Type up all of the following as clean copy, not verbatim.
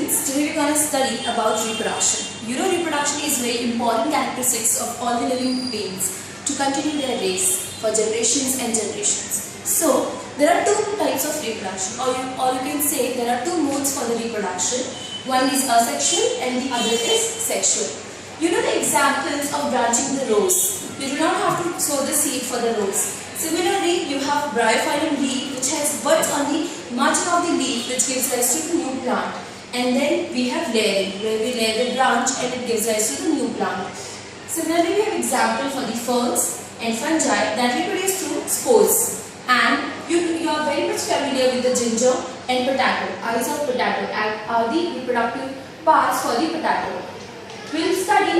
students, today we're going to study about reproduction. You know, reproduction is very important characteristics of all the living beings to continue their race for generations and generations. So, there are two types of reproduction, or you can say there are two modes for the reproduction. One is asexual and the other is sexual. You know the examples of branching the rose. You do not have to sow the seed for the rose. Similarly, you have bryophyllum leaf which has buds on the margin of the leaf which gives rise to the new plant. And then we have layering where we layer the branch and it gives rise to the new plant. Similarly, we have example for the ferns and fungi that reproduce through spores. And you are very much familiar with the ginger and potato. Eyes of potato are the reproductive parts for the potato. We will study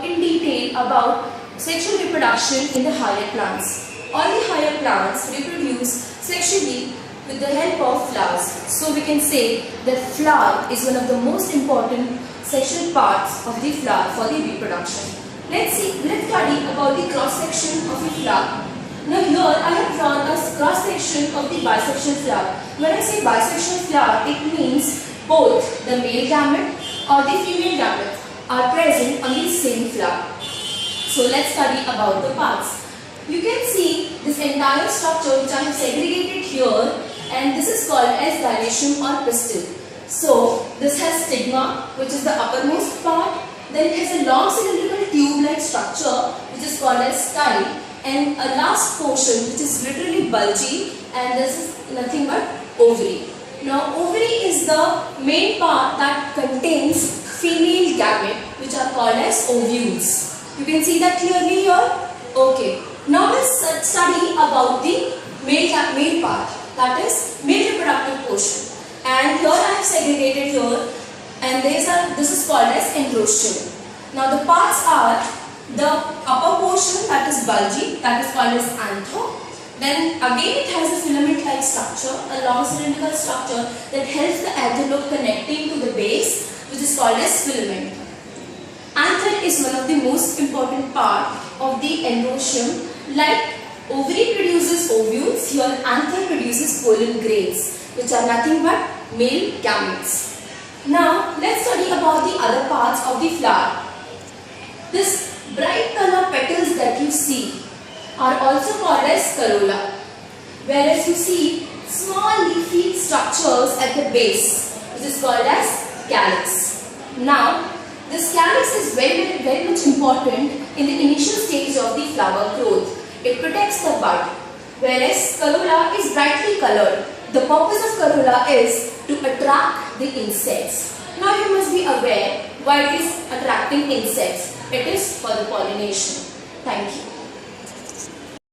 in detail about sexual reproduction in the higher plants. All the higher plants reproduce sexually with the help of flowers. So we can say that flower is one of the most important sexual parts of the flower for the reproduction. Let's study about the cross section of the flower. Now here I have drawn a cross section of the bisexual flower. When I say bisexual flower, it means both the male gamete or the female gamete are present on the same flower. So let's study about the parts. You can see this entire structure which I have segregated here, and this is called as dilatium or pistil. So this has stigma, which is the uppermost part. Then it has a long cylindrical tube-like structure which is called as style, and a last portion which is literally bulgy, and this is nothing but ovary. Now ovary is the main part that contains female gamete which are called as ovules. You can see that clearly here. Okay. Now let's study about the male part, that is male reproductive portion. And here I have segregated here, and this is called as androecium. Now the parts are the upper portion, that is bulgy, that is called as anther. Then again it has a filament-like structure, a long cylindrical structure that helps the anther connecting to the base, which is called as filament. Anther is one of the most important part of the androecium. Like ovary produces ovules, here anther produces pollen grains, which are nothing but male gametes. Now let's study about the other parts of the flower. This bright color petals that you see are also called as corolla, whereas you see small leafy structures at the base, which is called as calyx. Now this calyx is very much important in the initial stage of the flower growth. It protects the bud, whereas corolla is brightly colored. The purpose of corolla is to attract the insects. Now you must be aware why it is attracting insects. It is for the pollination. Thank you.